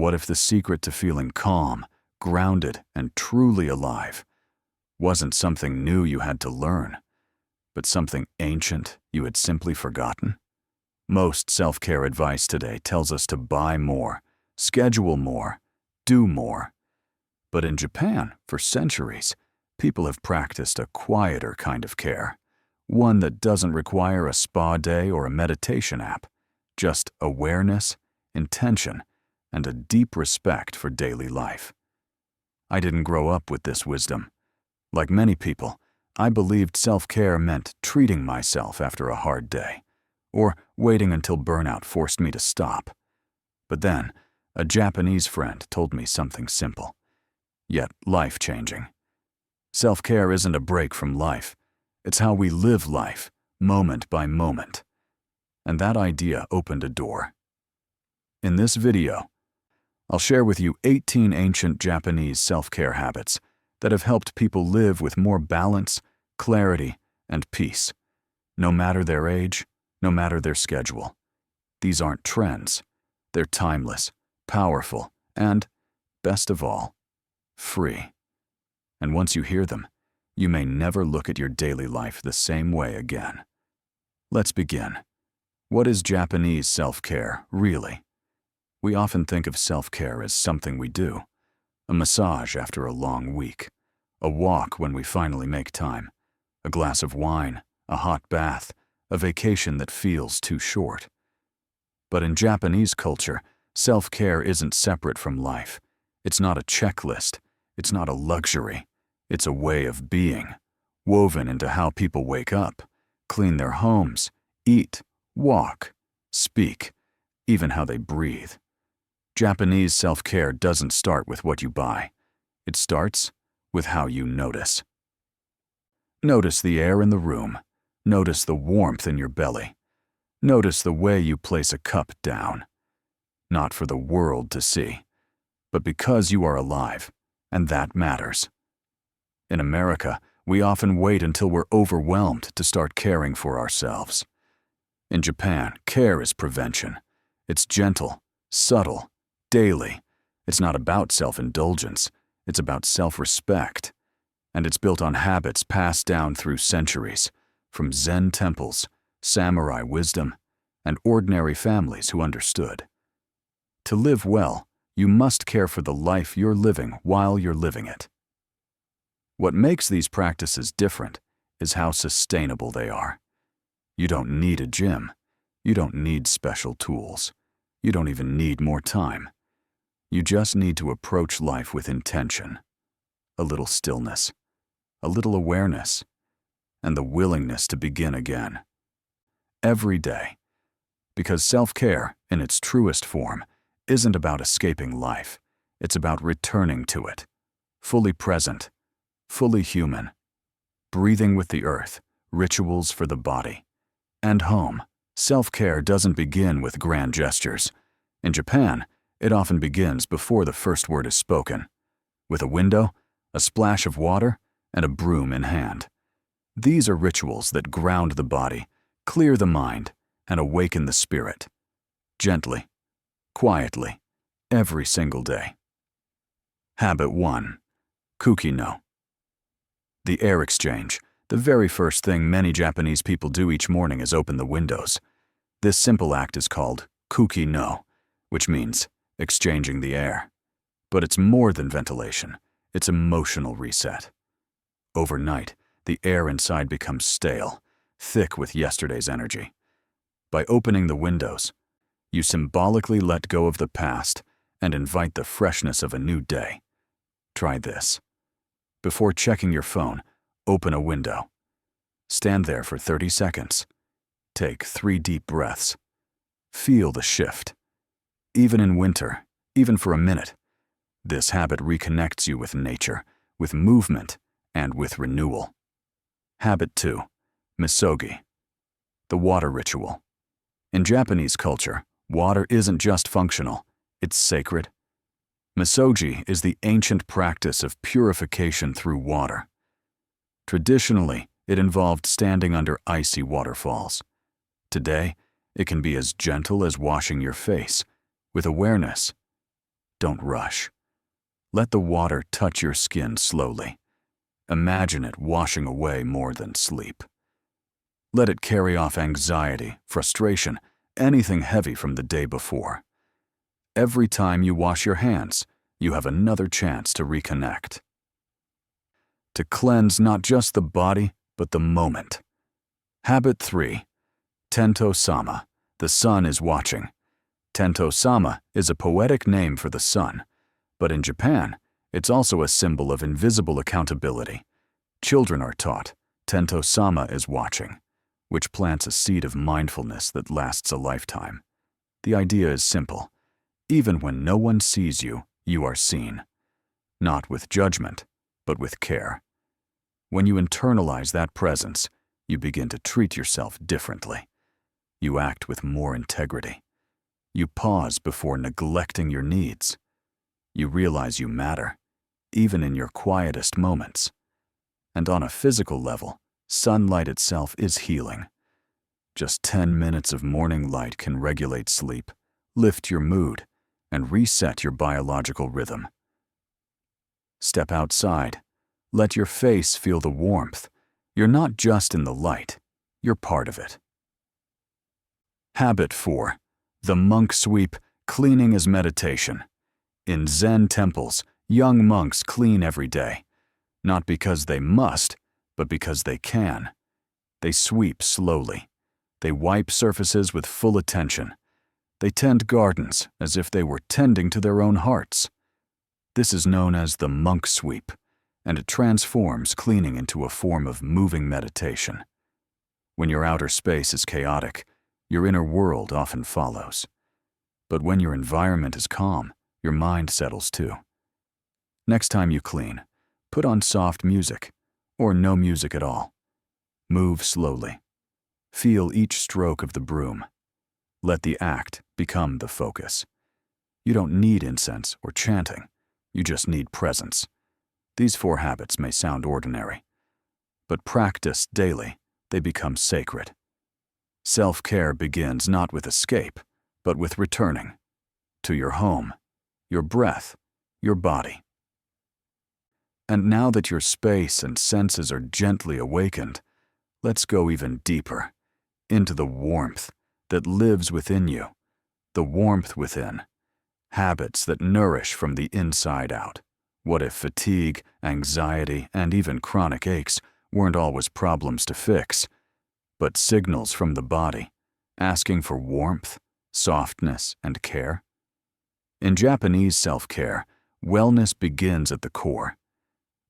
what if the secret to feeling calm, grounded, and truly alive wasn't something new you had to learn, but something ancient you had simply forgotten? Most self-care advice today tells us to buy more, schedule more, do more. But in Japan, for centuries, people have practiced a quieter kind of care, one that doesn't require a spa day or a meditation app, just awareness, intention, and a deep respect for daily life. I didn't grow up with this wisdom. Like many people, I believed self-care meant treating myself after a hard day, or waiting until burnout forced me to stop. But then, a Japanese friend told me something simple, yet life-changing. Self-care isn't a break from life. It's how we live life, moment by moment. And that idea opened a door. In this video, I'll share with you 18 ancient Japanese self-care habits that have helped people live with more balance, clarity, and peace, no matter their age, no matter their schedule. These aren't trends. They're timeless, powerful, and, best of all, free. And once you hear them, you may never look at your daily life the same way again. Let's begin. What is Japanese self-care, really? We often think of self-care as something we do. A massage after a long week, a walk when we finally make time, a glass of wine, a hot bath, a vacation that feels too short. But in Japanese culture, self-care isn't separate from life. It's not a checklist. It's not a luxury. It's a way of being, woven into how people wake up, clean their homes, eat, walk, speak, even how they breathe. Japanese self-care doesn't start with what you buy. It starts with how you notice. Notice the air in the room. Notice the warmth in your belly. Notice the way you place a cup down. Not for the world to see, but because you are alive, and that matters. In America, we often wait until we're overwhelmed to start caring for ourselves. In Japan, care is prevention. It's gentle, subtle, daily. It's not about self-indulgence. It's about self-respect. And it's built on habits passed down through centuries, from Zen temples, samurai wisdom, and ordinary families who understood. To live well, you must care for the life you're living while you're living it. What makes these practices different is how sustainable they are. You don't need a gym. You don't need special tools. You don't even need more time. You just need to approach life with intention, a little stillness, a little awareness, and the willingness to begin again. Every day. Because self-care, in its truest form, isn't about escaping life. It's about returning to it, fully present, fully human, breathing with the earth, rituals for the body. And home. Self-care doesn't begin with grand gestures. In Japan, it often begins before the first word is spoken, with a window, a splash of water, and a broom in hand. These are rituals that ground the body, clear the mind, and awaken the spirit. Gently, quietly, every single day. Habit 1. Kuki-no. The air exchange. The very first thing many Japanese people do each morning is open the windows. This simple act is called kuki-no, which means exchanging the air. But it's more than ventilation. It's emotional reset. Overnight, the air inside becomes stale, thick with yesterday's energy. By opening the windows, you symbolically let go of the past and invite the freshness of a new day. Try this. Before checking your phone, open a window. Stand there for 30 seconds. Take 3 deep breaths. Feel the shift. Even in winter, even for a minute, this habit reconnects you with nature, with movement, and with renewal. Habit 2. Misogi. The water ritual. In Japanese culture, water isn't just functional, it's sacred. Misogi is the ancient practice of purification through water. Traditionally, it involved standing under icy waterfalls. Today, it can be as gentle as washing your face, with awareness. Don't rush. Let the water touch your skin slowly. Imagine it washing away more than sleep. Let it carry off anxiety, frustration, anything heavy from the day before. Every time you wash your hands, you have another chance to reconnect. To cleanse not just the body, but the moment. Habit 3. Tento-sama. The sun is watching. Tento-sama is a poetic name for the sun, but in Japan, it's also a symbol of invisible accountability. Children are taught, Tento-sama is watching, which plants a seed of mindfulness that lasts a lifetime. The idea is simple. Even when no one sees you, you are seen. Not with judgment, but with care. When you internalize that presence, you begin to treat yourself differently. You act with more integrity. You pause before neglecting your needs. You realize you matter, even in your quietest moments. And on a physical level, sunlight itself is healing. Just 10 minutes of morning light can regulate sleep, lift your mood, and reset your biological rhythm. Step outside. Let your face feel the warmth. You're not just in the light, you're part of it. Habit 4. The monk sweep, cleaning is meditation. In Zen temples, young monks clean every day, not because they must, but because they can. They sweep slowly. They wipe surfaces with full attention. They tend gardens as if they were tending to their own hearts. This is known as the monk sweep, and it transforms cleaning into a form of moving meditation. When your outer space is chaotic, your inner world often follows. But when your environment is calm, your mind settles too. Next time you clean, put on soft music, or no music at all. Move slowly. Feel each stroke of the broom. Let the act become the focus. You don't need incense or chanting. You just need presence. These 4 habits may sound ordinary, but practiced daily, they become sacred. Self-care begins not with escape, but with returning to your home, your breath, your body. And now that your space and senses are gently awakened, let's go even deeper, into the warmth that lives within you, the warmth within, habits that nourish from the inside out. What if fatigue, anxiety, and even chronic aches weren't always problems to fix, but signals from the body, asking for warmth, softness, and care? In Japanese self-care, wellness begins at the core.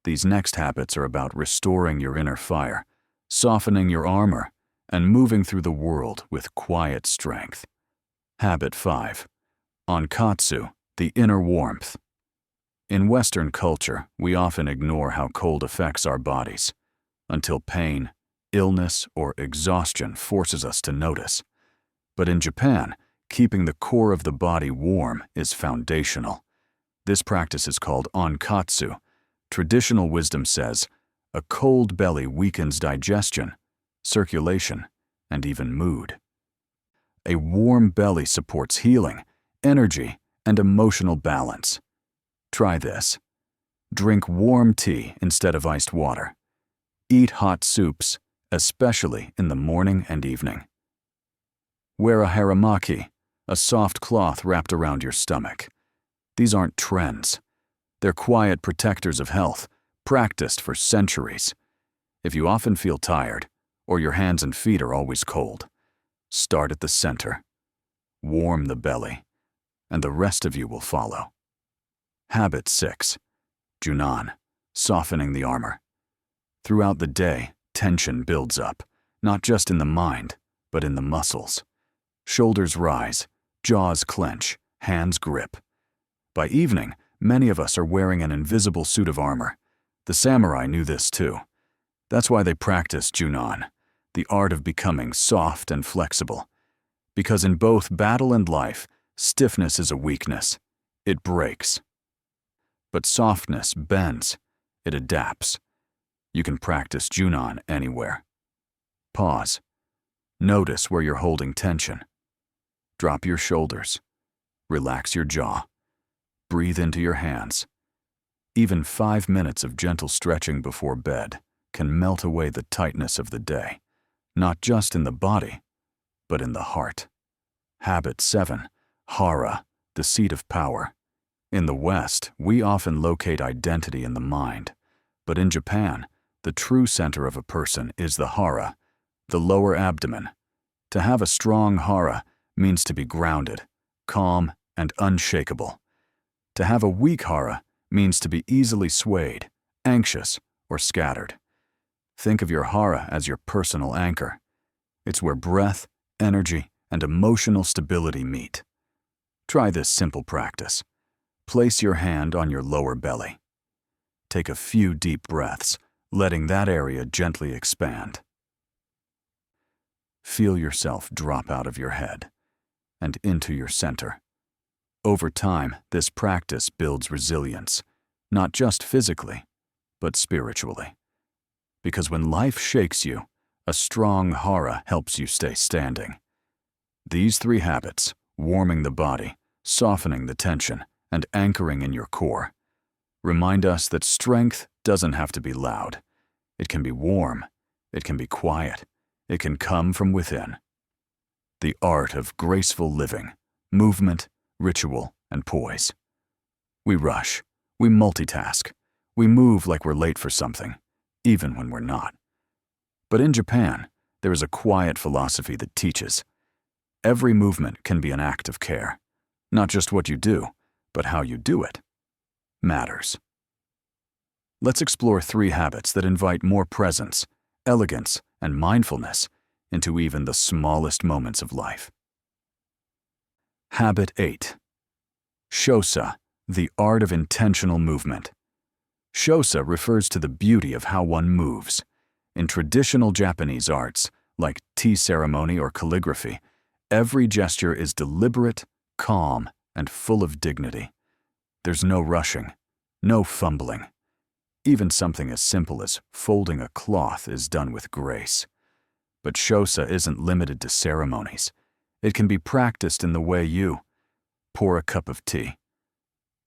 These next habits are about restoring your inner fire, softening your armor, and moving through the world with quiet strength. Habit 5. Onkatsu, the inner warmth. In Western culture, we often ignore how cold affects our bodies, until pain, illness, or exhaustion forces us to notice. But in Japan, keeping the core of the body warm is foundational. This practice is called onkatsu. Traditional wisdom says, a cold belly weakens digestion, circulation, and even mood. A warm belly supports healing, energy, and emotional balance. Try this. Drink warm tea instead of iced water. Eat hot soups, especially in the morning and evening. Wear a haramaki, a soft cloth wrapped around your stomach. These aren't trends. They're quiet protectors of health, practiced for centuries. If you often feel tired, or your hands and feet are always cold, start at the center. Warm the belly, and the rest of you will follow. Habit 6. Junan, softening the armor. Throughout the day, tension builds up, not just in the mind, but in the muscles. Shoulders rise, jaws clench, hands grip. By evening, many of us are wearing an invisible suit of armor. The samurai knew this too. That's why they practiced Junan, the art of becoming soft and flexible. Because in both battle and life, stiffness is a weakness. It breaks. But softness bends. It adapts. You can practice Junan anywhere. Pause. Notice where you're holding tension. Drop your shoulders. Relax your jaw. breathe into your hands. Even 5 minutes of gentle stretching before bed can melt away the tightness of the day, not just in the body, but in the heart. Habit 7. Hara, the seat of power. In the West, we often locate identity in the mind, but in Japan, the true center of a person is the hara, the lower abdomen. To have a strong hara means to be grounded, calm, and unshakable. To have a weak hara means to be easily swayed, anxious, or scattered. Think of your hara as your personal anchor. It's where breath, energy, and emotional stability meet. Try this simple practice. Place your hand on your lower belly. Take a few deep breaths, letting that area gently expand. Feel yourself drop out of your head and into your center. Over time, this practice builds resilience, not just physically, but spiritually. Because when life shakes you, a strong hara helps you stay standing. These 3 habits, warming the body, softening the tension, and anchoring in your core, remind us that strength doesn't have to be loud. It can be warm, it can be quiet, it can come from within. The art of graceful living, movement, ritual, and poise. We rush, we multitask, we move like we're late for something, even when we're not. But in Japan, there is a quiet philosophy that teaches every movement can be an act of care. Not just what you do, but how you do it matters. Let's explore 3 habits that invite more presence, elegance, and mindfulness into even the smallest moments of life. Habit 8. Shosa, the art of intentional movement. Shosa refers to the beauty of how one moves. In traditional Japanese arts, like tea ceremony or calligraphy, every gesture is deliberate, calm, and full of dignity. There's no rushing, no fumbling. Even something as simple as folding a cloth is done with grace. But shosa isn't limited to ceremonies. It can be practiced in the way you pour a cup of tea,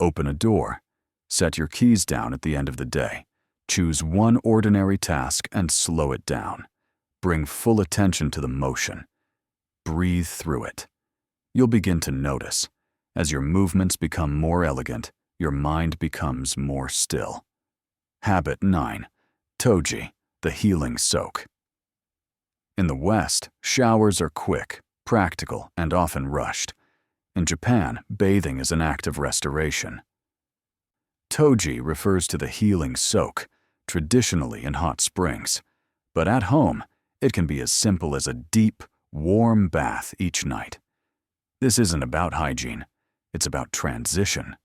open a door, set your keys down at the end of the day, choose one ordinary task and slow it down. Bring full attention to the motion. Breathe through it. You'll begin to notice. As your movements become more elegant, your mind becomes more still. Habit 9. Toji, the healing soak. In the West, showers are quick, practical, and often rushed. In Japan, bathing is an act of restoration. Toji refers to the healing soak, traditionally in hot springs. But at home, it can be as simple as a deep, warm bath each night. This isn't about hygiene. It's about transition.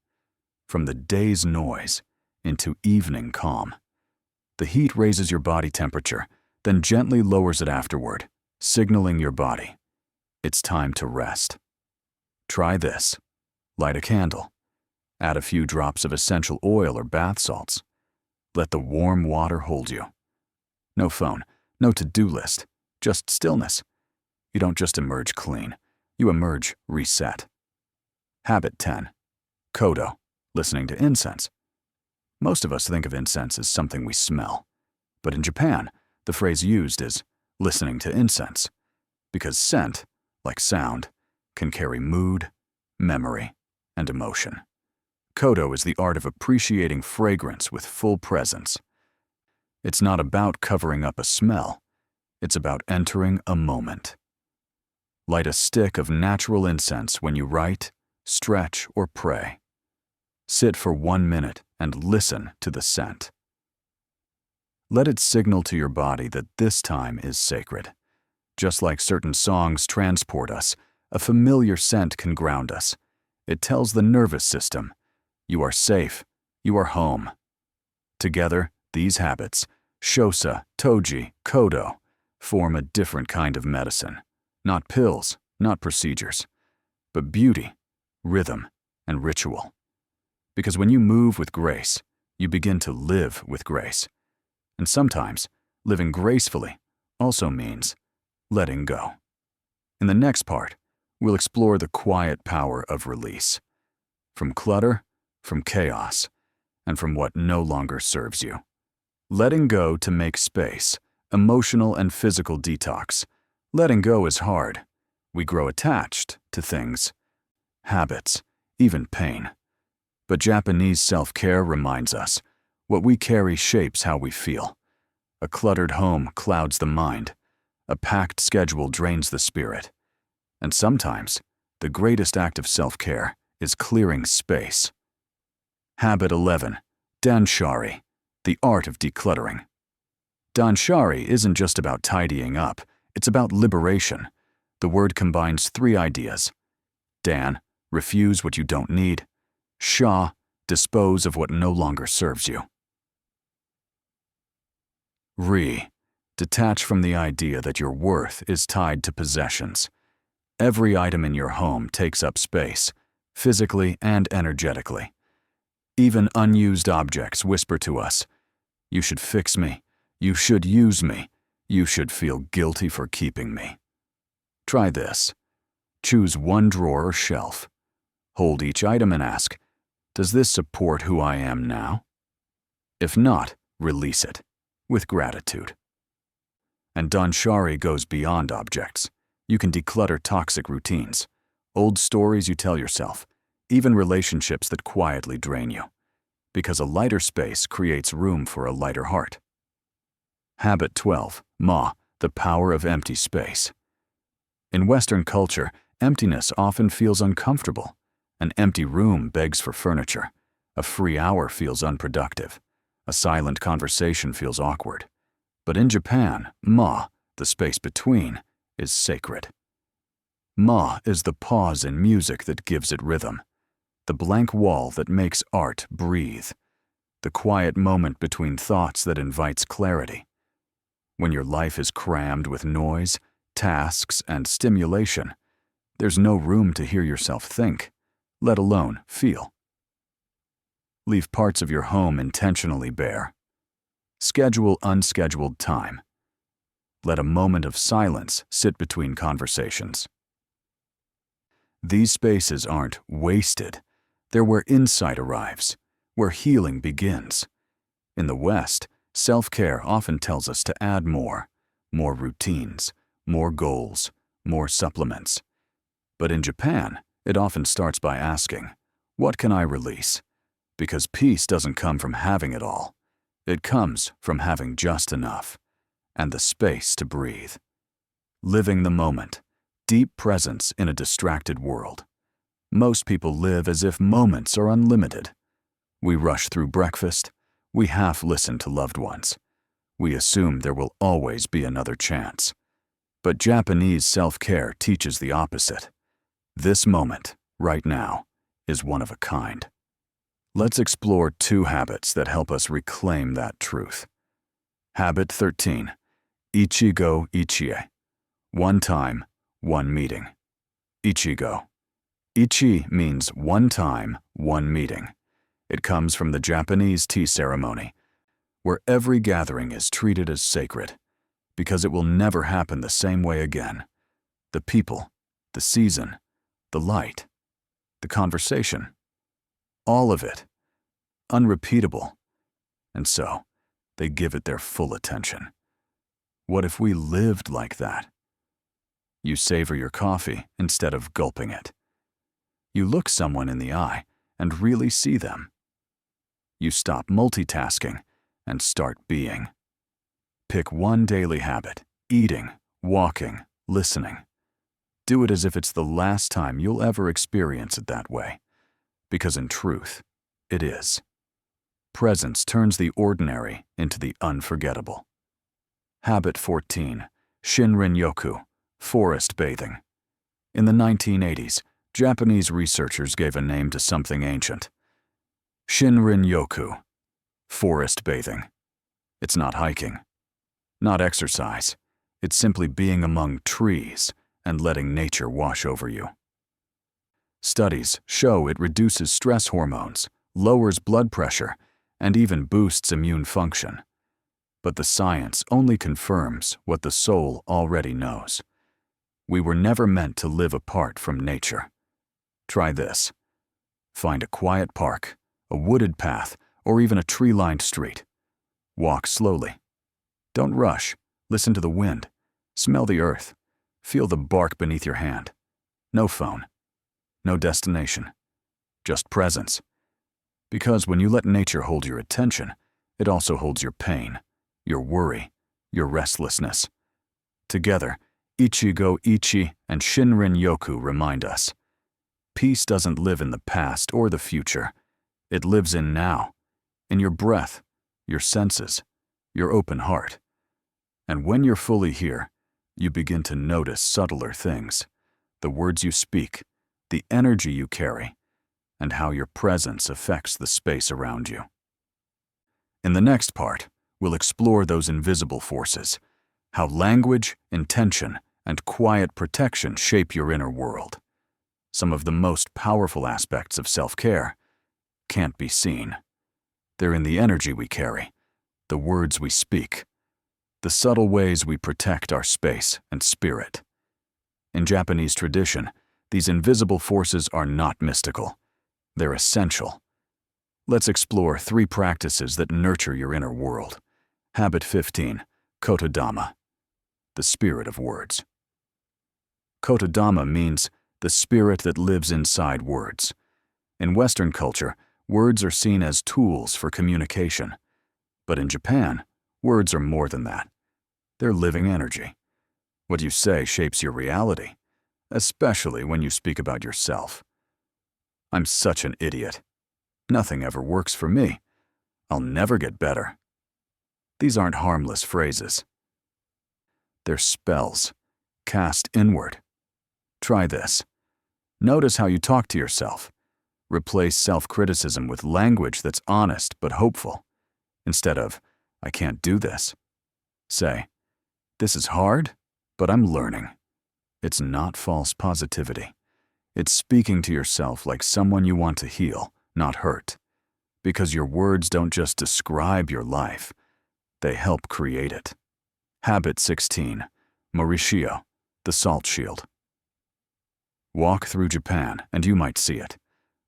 From the day's noise into evening calm. The heat raises your body temperature, then gently lowers it afterward, signaling your body, it's time to rest. Try this. Light a candle. Add a few drops of essential oil or bath salts. Let the warm water hold you. No phone, no to-do list, just stillness. You don't just emerge clean, you emerge reset. Habit 10. Kodo, listening to incense. Most of us think of incense as something we smell. But in Japan, the phrase used is listening to incense, because scent, like sound, can carry mood, memory, and emotion. Kodo is the art of appreciating fragrance with full presence. It's not about covering up a smell. It's about entering a moment. Light a stick of natural incense when you write, stretch, or pray. Sit for 1 minute and listen to the scent. Let it signal to your body that this time is sacred. Just like certain songs transport us, a familiar scent can ground us. It tells the nervous system, you are safe, you are home. Together, these habits, shosa, toji, kodo, form a different kind of medicine. Not pills, not procedures, but beauty, rhythm, and ritual. Because when you move with grace, you begin to live with grace. And sometimes, living gracefully also means letting go. In the next part, we'll explore the quiet power of release. From clutter from chaos, and from what no longer serves you. Letting go to make space, emotional and physical detox. Letting go is hard. We grow attached to things, habits, even pain. But Japanese self-care reminds us, what we carry shapes how we feel. A cluttered home clouds the mind. A packed schedule drains the spirit. And sometimes, the greatest act of self-care is clearing space. Habit 11. Danshari, the art of decluttering. Danshari isn't just about tidying up, it's about liberation. The word combines three ideas. Dan, refuse what you don't need. Sha, dispose of what no longer serves you. Re, detach from the idea that your worth is tied to possessions. Every item in your home takes up space, physically and energetically. Even unused objects whisper to us, "You should fix me, you should use me, you should feel guilty for keeping me." Try this. Choose one drawer or shelf. Hold each item and ask, does this support who I am now? If not, release it, with gratitude. And Danshari goes beyond objects. You can declutter toxic routines, old stories you tell yourself, even relationships that quietly drain you. Because a lighter space creates room for a lighter heart. Habit 12. Ma, the power of empty space. In Western culture, emptiness often feels uncomfortable. An empty room begs for furniture. A free hour feels unproductive. A silent conversation feels awkward. But in Japan, Ma, the space between, is sacred. Ma is the pause in music that gives it rhythm. The blank wall that makes art breathe. The quiet moment between thoughts that invites clarity. When your life is crammed with noise, tasks, and stimulation, there's no room to hear yourself think, let alone feel. Leave parts of your home intentionally bare. Schedule unscheduled time. Let a moment of silence sit between conversations. These spaces aren't wasted. They're where insight arrives, where healing begins. In the West, self-care often tells us to add more routines, more goals, more supplements. But in Japan, it often starts by asking, what can I release? Because peace doesn't come from having it all. It comes from having just enough, and the space to breathe. Living the moment, deep presence in a distracted world. Most people live as if moments are unlimited. We rush through breakfast. We half listen to loved ones. We assume there will always be another chance. But Japanese self-care teaches the opposite. This moment, right now, is one of a kind. Let's explore 2 habits that help us reclaim that truth. Habit 13. Ichigo Ichie. One time, one meeting. Ichigo. Ichi means one time, one meeting. It comes from the Japanese tea ceremony, where every gathering is treated as sacred, because it will never happen the same way again. The people, the season, the light, the conversation, all of it, unrepeatable. And so, they give it their full attention. What if we lived like that? You savor your coffee instead of gulping it. You look someone in the eye and really see them. You stop multitasking and start being. Pick one daily habit: eating, walking, listening. Do it as if it's the last time you'll ever experience it that way, because in truth, it is. Presence turns the ordinary into the unforgettable. Habit 14. Shinrin-yoku, forest bathing. In the 1980s, Japanese researchers gave a name to something ancient. Shinrin-yoku, forest bathing. It's not hiking, not exercise. It's simply being among trees and letting nature wash over you. Studies show it reduces stress hormones, lowers blood pressure, and even boosts immune function. But the science only confirms what the soul already knows. We were never meant to live apart from nature. Try this. Find a quiet park, a wooded path, or even a tree-lined street. Walk slowly. Don't rush. Listen to the wind. Smell the earth. Feel the bark beneath your hand. No phone. No destination. Just presence. Because when you let nature hold your attention, it also holds your pain, your worry, your restlessness. Together, Ichigo Ichi and Shinrin Yoku remind us. Peace doesn't live in the past or the future. It lives in now, in your breath, your senses, your open heart. And when you're fully here, you begin to notice subtler things, the words you speak, the energy you carry, and how your presence affects the space around you. In the next part, we'll explore those invisible forces, how language, intention, and quiet protection shape your inner world. Some of the most powerful aspects of self-care can't be seen. They're in the energy we carry, the words we speak, the subtle ways we protect our space and spirit. In Japanese tradition, these invisible forces are not mystical. They're essential. Let's explore 3 practices that nurture your inner world. Habit 15, Kotodama, the spirit of words. Kotodama means the spirit that lives inside words. In Western culture, words are seen as tools for communication. But in Japan, words are more than that. They're living energy. What you say shapes your reality, especially when you speak about yourself. I'm such an idiot. Nothing ever works for me. I'll never get better. These aren't harmless phrases. They're spells, cast inward. Try this. Notice how you talk to yourself. Replace self-criticism with language that's honest but hopeful. Instead of, I can't do this. Say, this is hard, but I'm learning. It's not false positivity. It's speaking to yourself like someone you want to heal, not hurt. Because your words don't just describe your life, they help create it. Habit 16, Mauricio, the salt shield. Walk through Japan and you might see it.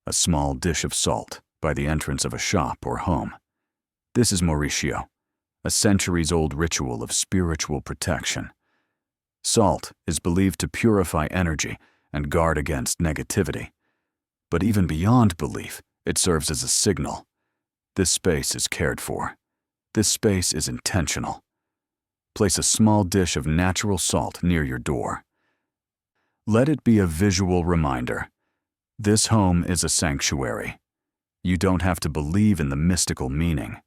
A small dish of salt by the entrance of a shop or home. This is Mauricio, a centuries-old ritual of spiritual protection. Salt is believed to purify energy and guard against negativity. But even beyond belief, it serves as a signal. This space is cared for. This space is intentional. Place a small dish of natural salt near your door. Let it be a visual reminder. This home is a sanctuary. You don't have to believe in the mystical meaning,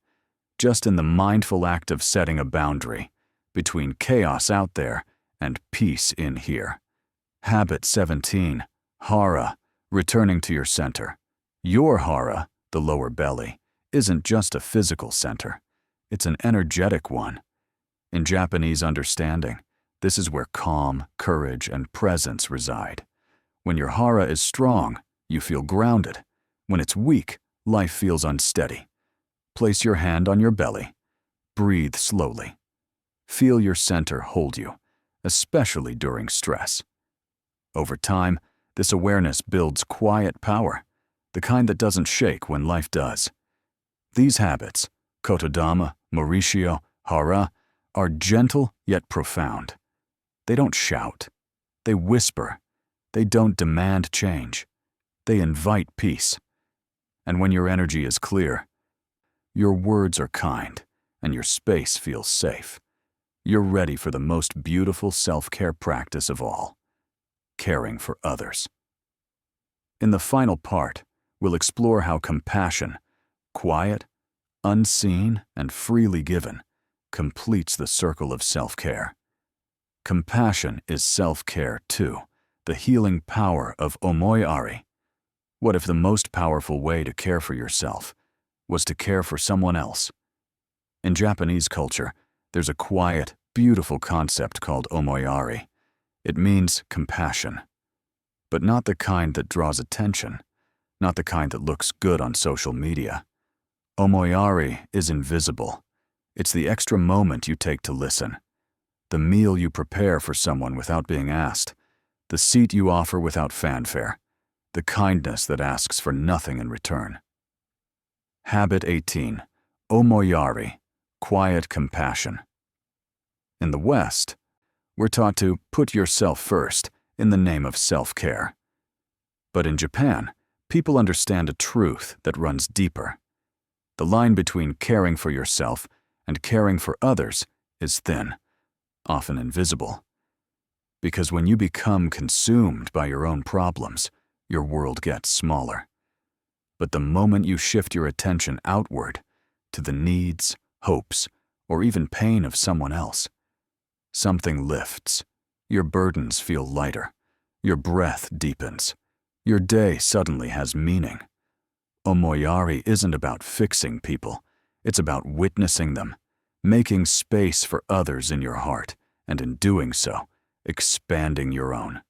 just in the mindful act of setting a boundary between chaos out there and peace in here. Habit 17, Hara, returning to your center. Your Hara, the lower belly, isn't just a physical center. It's an energetic one. In Japanese understanding, this is where calm, courage, and presence reside. When your Hara is strong, you feel grounded. When it's weak, life feels unsteady. Place your hand on your belly. Breathe slowly. Feel your center hold you, especially during stress. Over time, this awareness builds quiet power, the kind that doesn't shake when life does. These habits, Kotodama, Mauricio, Hara, are gentle yet profound. They don't shout. They whisper. They don't demand change. They invite peace. And when your energy is clear, your words are kind, and your space feels safe. You're ready for the most beautiful self-care practice of all, caring for others. In the final part, we'll explore how compassion, quiet, unseen, and freely given, completes the circle of self-care. Compassion is self-care too, the healing power of omoiari. What if the most powerful way to care for yourself was to care for someone else? In Japanese culture, there's a quiet, beautiful concept called omoiari. It means compassion, but not the kind that draws attention, not the kind that looks good on social media. Omoiari is invisible. It's the extra moment you take to listen, the meal you prepare for someone without being asked, the seat you offer without fanfare, the kindness that asks for nothing in return. Habit 18. Omoyari, quiet compassion. In the West, we're taught to put yourself first in the name of self-care. But in Japan, people understand a truth that runs deeper. The line between caring for yourself and caring for others is thin, often invisible. Because when you become consumed by your own problems, your world gets smaller. But the moment you shift your attention outward to the needs, hopes, or even pain of someone else, something lifts. Your burdens feel lighter. Your breath deepens. Your day suddenly has meaning. Omoyari isn't about fixing people. It's about witnessing them, making space for others in your heart, and in doing so, expanding your own.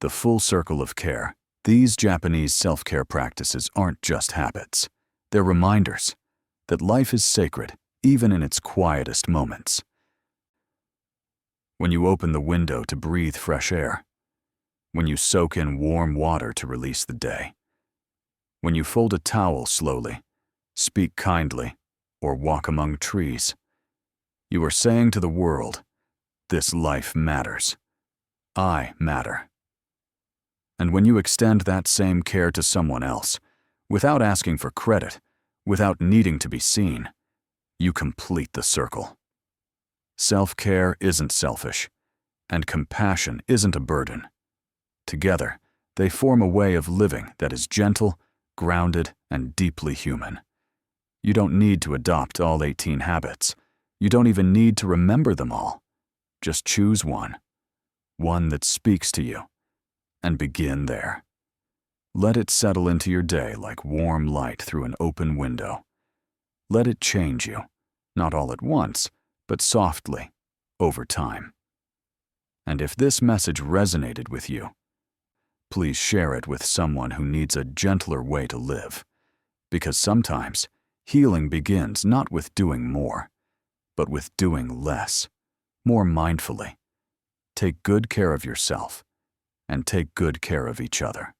The full circle of care. These Japanese self-care practices aren't just habits. They're reminders that life is sacred, even in its quietest moments. When you open the window to breathe fresh air, when you soak in warm water to release the day, when you fold a towel slowly, speak kindly, or walk among trees, you are saying to the world, this life matters. I matter. And when you extend that same care to someone else, without asking for credit, without needing to be seen, you complete the circle. Self-care isn't selfish, and compassion isn't a burden. Together, they form a way of living that is gentle, grounded, and deeply human. You don't need to adopt all 18 habits. You don't even need to remember them all. Just choose one that speaks to you, and begin there. Let it settle into your day like warm light through an open window. Let it change you, not all at once, but softly, over time. And if this message resonated with you, please share it with someone who needs a gentler way to live. Because sometimes, healing begins not with doing more, but with doing less, more mindfully. Take good care of yourself, and take good care of each other.